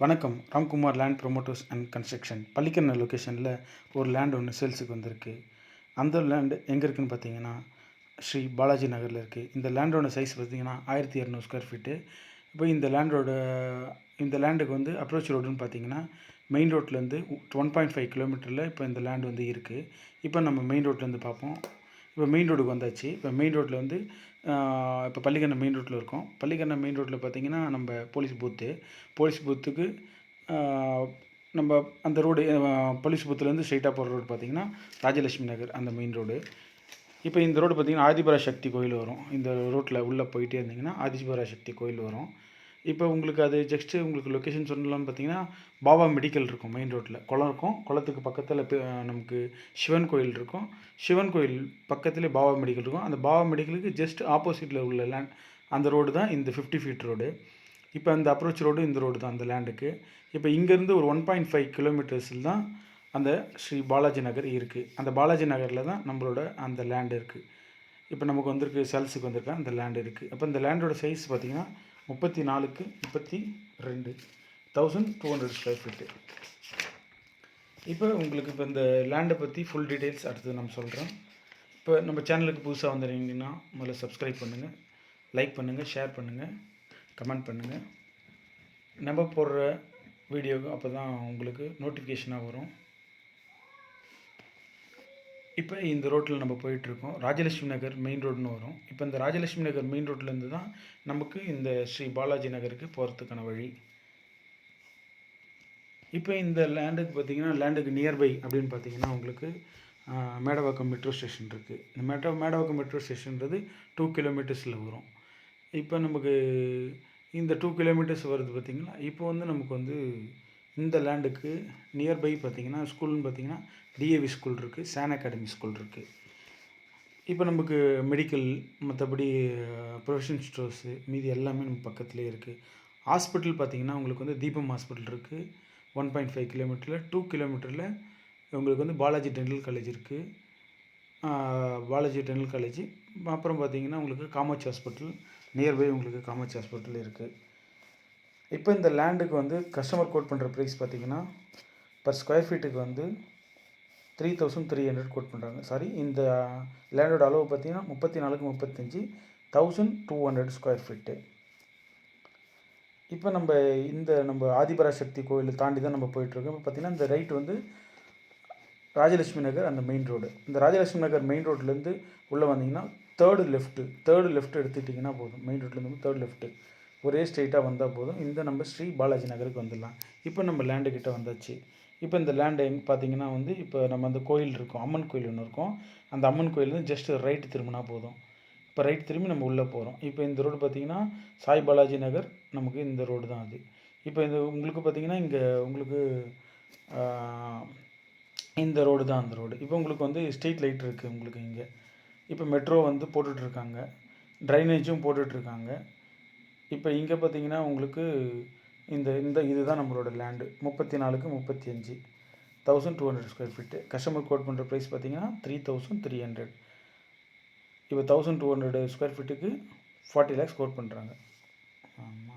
வணக்கம். Ramkumar land promoters and construction Pallikaranai லொக்கேஷனில் ஒரு லேண்ட் ஒன்று சேல்ஸுக்கு வந்திருக்கு. அந்த லேண்டு எங்கே இருக்குதுன்னு பார்த்தீங்கன்னா, ஸ்ரீ பாலாஜி நகரில் இருக்குது. இந்த லேண்டோட சைஸ் பார்த்தீங்கன்னா 1200 ஸ்கொயர் ஃபீட்டு. இப்போ இந்த லேண்டுக்கு வந்து அப்ரோச் ரோடுன்னு பார்த்தீங்கன்னா, மெயின் ரோட்லேருந்து 1.5 கிலோமீட்டரில் இப்போ இந்த லேண்ட் வந்து இருக்குது. இப்போ நம்ம மெயின் ரோட்லேருந்து பார்ப்போம். இப்போ மெயின் ரோடுக்கு வந்தாச்சு. இப்போ மெயின் ரோட்டில் வந்து இப்போ பள்ளிக்கரணை மெயின் ரோட்டில் இருக்கோம். பள்ளிக்கரணை மெயின் ரோட்டில் பார்த்தீங்கன்னா, நம்ம போலீஸ் பூத்துக்கு நம்ம அந்த ரோடு போலீஸ் பூத்துலேருந்து ஸ்ட்ரெயிட்டாக போகிற ரோடு பார்த்தீங்கன்னா ராஜலட்சுமி நகர் அந்த மெயின் ரோடு. இப்போ இந்த ரோடு பார்த்தீங்கன்னா ஆதிபராசக்தி கோயில் வரும். இந்த ரோட்டில் உள்ளே போயிட்டே இருந்தீங்கன்னா ஆதிபராசக்தி கோயில் வரும். இப்போ உங்களுக்கு அது ஜஸ்ட்டு உங்களுக்கு லொக்கேஷன் சொல்லலாம்னு பார்த்தீங்கன்னா, பாபா மெடிக்கல் இருக்கும் மெயின் ரோட்டில். குளம் இருக்கும். குளத்துக்கு பக்கத்தில் நமக்கு சிவன் கோயில் இருக்கும். சிவன் கோயில் பக்கத்துலேயே பாபா மெடிக்கல் இருக்கும். அந்த பாபா மெடிக்கலுக்கு ஜஸ்ட் ஆப்போசிட்டில் உள்ள லேண்ட் அந்த ரோடு தான் இந்த 50 ஃபீட் ரோடு. இப்போ அந்த அப்ரோச் ரோடு இந்த ரோடு தான் அந்த லேண்டுக்கு. இப்போ இங்கேருந்து ஒரு 1.5 கிலோமீட்டர்ஸில் தான் அந்த ஸ்ரீ பாலாஜி நகர் இருக்குது. அந்த பாலாஜி நகரில் தான் நம்மளோட அந்த லேண்டு இருக்குது. இப்போ நமக்கு வந்திருக்கு சேல்ஸுக்கு வந்திருக்க அந்த லேண்டு இருக்குது. அப்போ இந்த லேண்டோட சைஸ் பார்த்திங்கன்னா 34க்கு 32 1200 ஸ்கொயர் ஃபீட்டு. இப்போ உங்களுக்கு இப்போ இந்த லேண்டை பற்றி ஃபுல் டீட்டெயில்ஸ் அடுத்தது நம்ம சொல்கிறோம். இப்போ நம்ம சேனலுக்கு புதுசாக வந்துருந்தீங்கன்னா முதல்ல சப்ஸ்கிரைப் பண்ணுங்கள், லைக் பண்ணுங்கள், ஷேர் பண்ணுங்கள், கமெண்ட் பண்ணுங்கள். நம்ம போடுற வீடியோவுக்கு அப்போ தான் உங்களுக்கு நோட்டிஃபிகேஷனாக வரும். இப்போ இந்த ரோட்டில் நம்ம போயிட்டுருக்கோம். ராஜலட்சுமி நகர் மெயின் ரோடுன்னு வரும். இப்போ இந்த ராஜலட்சுமி நகர் மெயின் ரோட்லேருந்து தான் நமக்கு இந்த ஸ்ரீ பாலாஜி நகருக்கு போகிறதுக்கான வழி. இப்போ இந்த லேண்டுக்கு பார்த்திங்கன்னா, லேண்டுக்கு நியர்பை அப்படின்னு பார்த்திங்கன்னா உங்களுக்கு மேடவாக்கம் மெட்ரோ ஸ்டேஷன் இருக்குது. இந்த மேடவாக்கம் மெட்ரோ ஸ்டேஷன்றது 2 கிலோமீட்டர்ஸில் வரும். இப்போ நமக்கு இந்த 2 கிலோமீட்டர்ஸ் வருது பார்த்திங்கன்னா. இப்போ வந்து நமக்கு வந்து இந்த லேண்டுக்கு நியர்பை பார்த்திங்கன்னா ஸ்கூல்னு பார்த்திங்கன்னா டிஏவி ஸ்கூல் இருக்குது, சான் அகாடமி ஸ்கூல் இருக்குது. இப்போ நமக்கு மெடிக்கல் மற்றபடி ப்ரொவிஷன் ஸ்டோர்ஸு மீதி எல்லாமே நம்ம பக்கத்துலேயே இருக்குது. ஹாஸ்பிட்டல் பார்த்திங்கன்னா உங்களுக்கு வந்து தீபம் ஹாஸ்பிட்டல் இருக்குது 1.5 கிலோமீட்டரில். 2 கிலோமீட்டரில் உங்களுக்கு வந்து பாலாஜி டென்டல் காலேஜ் இருக்குது. பாலாஜி டென்டல் காலேஜ் அப்புறம் பார்த்திங்கன்னா உங்களுக்கு காமாட்சி ஹாஸ்பிட்டல் நியர்பை உங்களுக்கு காமாட்சி ஹாஸ்பிட்டல் இருக்குது. இப்போ இந்த லேண்டுக்கு வந்து கஸ்டமர் கோட் பண்ணுற ப்ரைஸ் பார்த்திங்கன்னா பர் ஸ்கொயர் ஃபீட்டுக்கு வந்து 3300 கோட் பண்ணுறாங்க. சாரி, இந்த லேண்டோட அளவு பார்த்திங்கன்னா 34க்கு 35 1200 ஸ்கொயர் ஃபீட்டு. இப்போ நம்ம ஆதிபராசக்தி கோயிலை தாண்டி தான் நம்ம போயிட்டுருக்கோம். இப்போ பார்த்திங்கன்னா இந்த ரைட் வந்து ராஜலட்சுமி நகர் அந்த மெயின் ரோடு. இந்த ராஜலட்சுமி நகர் மெயின் ரோட்லேருந்து உள்ளே வந்தீங்கன்னா தேர்டு லெஃப்ட் எடுத்துக்கிட்டிங்கன்னா போதும். மெயின் ரோட்லேருந்து தேர்ட் லெஃப்ட்டு ஒரே ஸ்ட்ரெயிட்டாக வந்தால் போதும். இந்த நம்ம ஸ்ரீ பாலாஜி நகருக்கு வந்துடலாம். இப்போ நம்ம லேண்டு கிட்டே வந்தாச்சு. இப்போ இந்த லேண்டு பார்த்திங்கன்னா வந்து இப்போ நம்ம அந்த கோயில் இருக்கும், அம்மன் கோயில் ஒன்று இருக்கும். அந்த அம்மன் கோயிலேருந்து ஜஸ்ட் ரைட்டு திரும்பினா போதும். இப்போ ரைட் திரும்பி நம்ம உள்ளே போகிறோம். இப்போ இந்த ரோடு பார்த்திங்கன்னா சாய் பாலாஜி நகர், நமக்கு இந்த ரோடு தான் அது. இப்போ இந்த உங்களுக்கு பார்த்திங்கன்னா இங்கே உங்களுக்கு இந்த ரோடு தான் அந்த ரோடு. இப்போ உங்களுக்கு வந்து ஸ்ட்ரீட் லைட் இருக்குது உங்களுக்கு இங்கே. இப்போ மெட்ரோ வந்து போட்டுட்ருக்காங்க, ட்ரைனேஜும் போட்டுட்ருக்காங்க. இப்போ இங்கே பார்த்திங்கன்னா உங்களுக்கு இதுதான் நம்மளோட லேண்டு 34க்கு 35 1200 ஸ்கொயர் ஃபீட்டு. கஸ்டமர் கோட் பண்ணுற ப்ரைஸ் பார்த்திங்கன்னா 3300. இப்போ 1200 ஸ்கொயர் ஃபீட்டுக்கு 40 lakhs கோட் பண்ணுறாங்க. ஆமாம்.